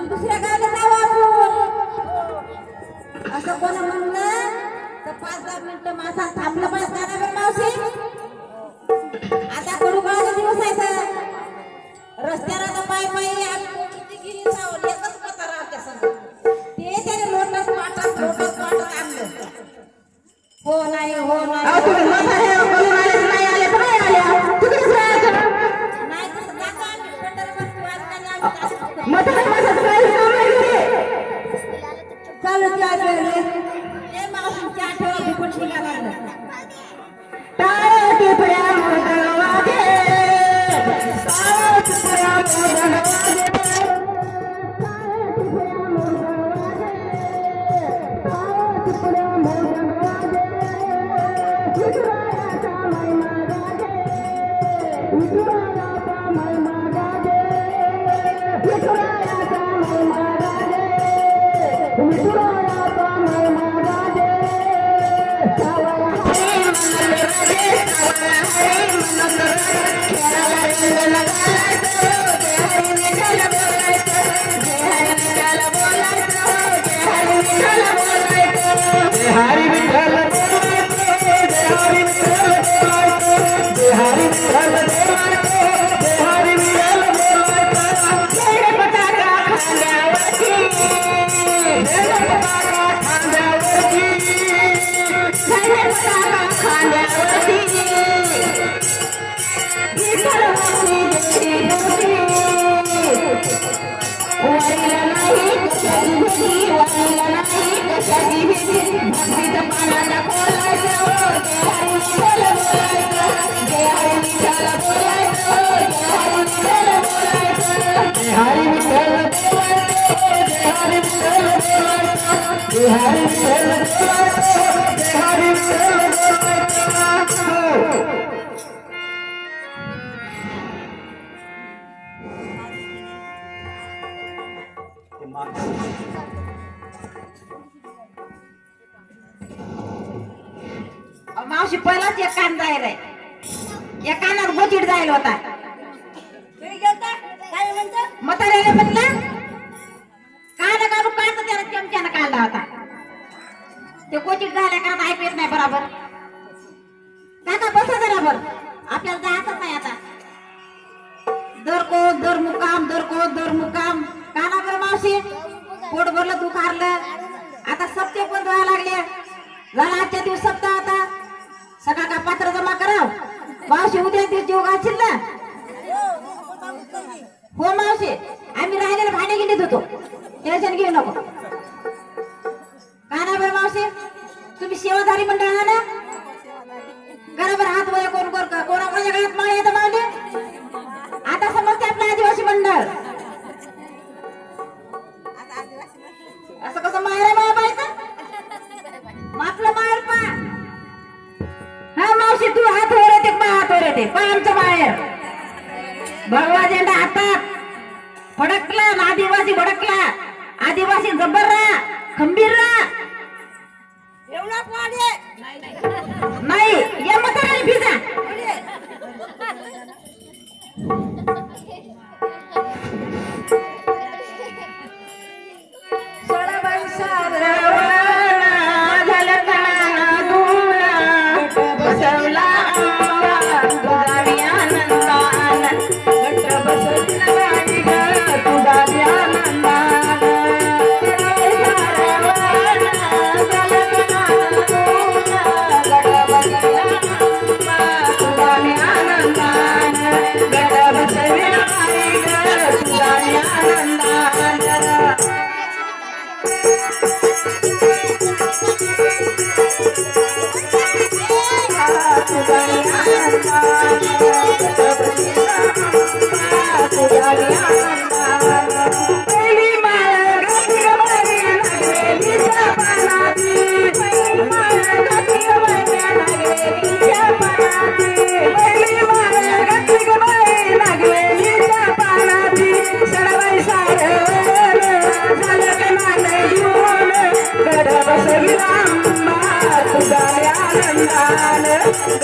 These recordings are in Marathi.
दुसऱ्या गावाला जाऊ आपण असं कोण म्हणलं तर 5-10 मिनिटं मासा थांबलं पाहिजे गाण्यावर मावशी. आता कडूकाळाचा दिवस आहे तर रस्त्याला तर पाय आम्ही जाऊ एकच पत्ता राहते सगळं ते त्याने लोटत पाटत आणलं. हो नाही मावशी पहिलाच एक कान जायला या कानात गोचिड जायला होता. म्हाताऱ्याला म्हणलं कान काढून काढता त्याला चमच्यानं काढला होता. ते गोचिड जायला करत ऐकू येत नाही बरोबर. काका बसा बरोबर आपल्याला जायचं नाही आता. दर मुकाम काना बरं मावशी पोट भरलं तू खारलं. आता सप्ते पण व्हायला लागले झाला आजच्या दिवस सप्ताह आता सगळा का पात्र जमा कराव मावशी उद्या दिवस जीव घालशील ना. हो मावशी आम्ही राहिलेले भांडे गिंडीत होतो टेन्शन घेऊ नको. काना बरं मावशी तुम्ही सेवाधारी मंडळ आहात ना बरोबर हात वय कोण कोणाच्या गळ्यात माळ येतं मावली. आता समजते आपलं आदिवासी मंडळ असं कसं माहेर माया पाहायचं आपलं माहेर पा. हा मावशी तू हात वर येते हात वर येते पा आमचं माहेर भगवा झेंडा हातात फडकला आदिवासी भडकला आदिवासी जबर रा खंबीर रा एवढा नाही या म्हाताऱ्याने भिजा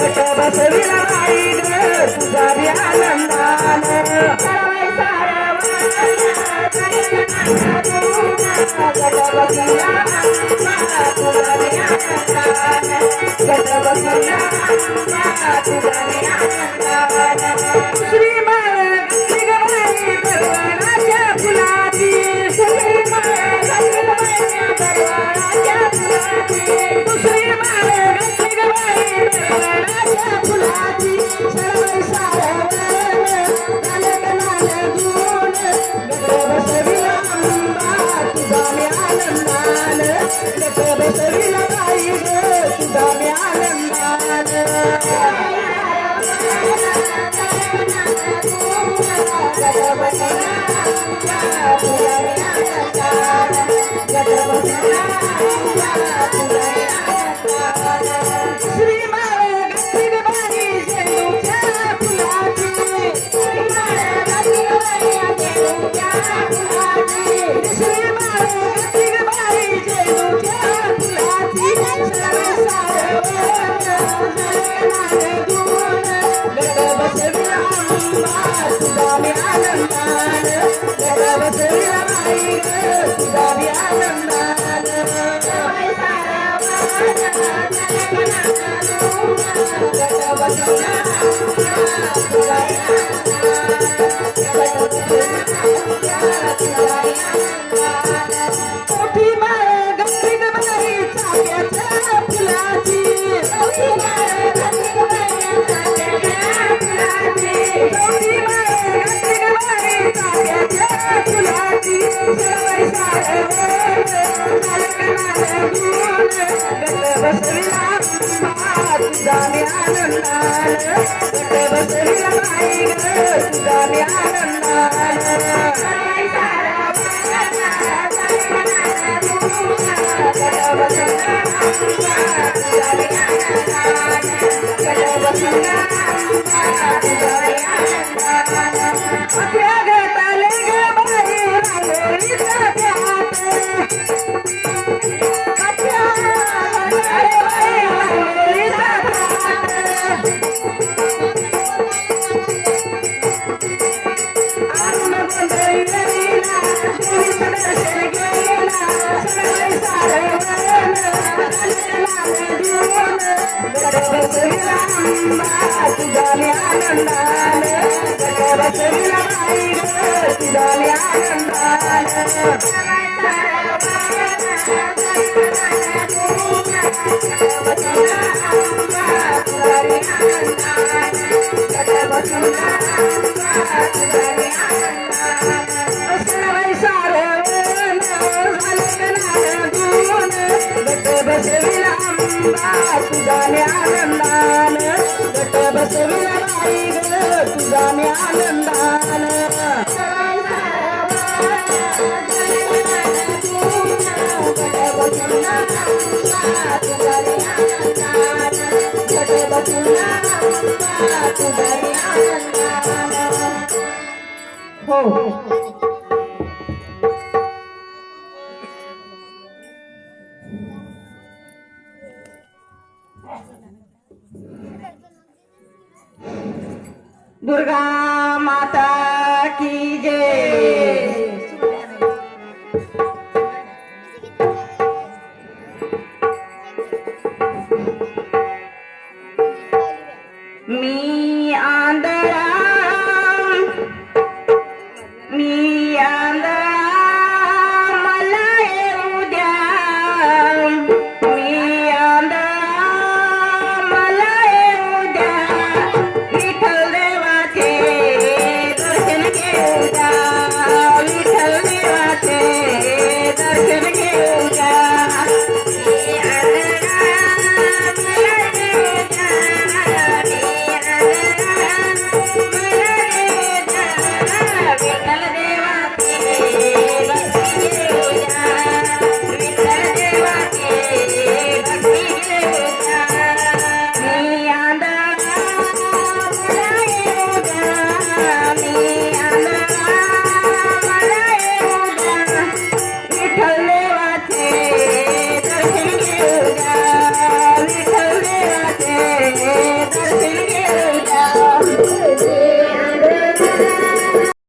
गट बसविला बाई ग तुझा बी आनंदान सरवै गट बसविला तुझा बी आनंदान गट बसविला तुझा बी आनंदान श्रीमाळ घातली ग बाई दरवाराच्या फुलाची श्रीमाळ घातली ग बाई दरवाराच्या फुलाची श्रीमाळ घातली ग बाई दरवाराच्या फुलाची सरवै सारवण झालं ग लाल गुण गट बसविला अंबा तुझा मी आनंदान गट बसविला बाई ग तुझा मी आनंदान गट बसविला तुझा मी आनंदान गट बसविला तुझा मी आनंदान श्रीमाळ घातली ग बाई झेंडूच्या फुलाची श्रीमाळ घातली ग बाई झेंडूच्या फुलाची श्रीमाळ घातली ग बाई झेंडूच्या फुलाची सरवै सारवण झालं गुण गट बसविला अंबा तुझा मी आनंदान गट बसविला बाई ग तुझा मी आनंदान सरवै सारवण गट बसविला तुझा मी आनंदान गट बसविला तुझा मी आनंदान मोठी माळ घातली ग बाई चाफ्याच्या फुलाची मोठी माळ घातली ग बाई चाफ्याच्या फुलाची मोठी माळ घातली ग बाई चाफ्याच्या फुलाची सरवै सारवण झालं ग लाल गुण गट बसविला अंबा तुझा मी आनंदान गट बसविला बाई ग तुझा मी आनंदान सरवै सारवण गट बसविला तुझा मी आनंदान गट बसविला तुझा मी आनंदान आपल्या गटाले ग बाई रांगोळीचा प्यात आपल्या गटाले बाई रांगोळीचा प्यात आरुण गोंधळी रविला देवीचं दर्शन गेला सरवै सारवण झालं लाल गुण गट बसविला अंबा तुझा मी आनंदान गट बसविला बाई ग तुझा मी आनंदान सरवै सारवण बसविला अंबा तुझा मी आनंदान गट बसविला तुझा मी आनंदान सरवै सारवण झालं ग लाल गुण गट बसविला अंबा तुझा मी आनंदान गट बसविला बाई ग तुझा मी आनंदान सरवै सारवण गट बसविला तुझा मी आनंदान गट बसविला तुझा मी आनंदान हो दुर्गा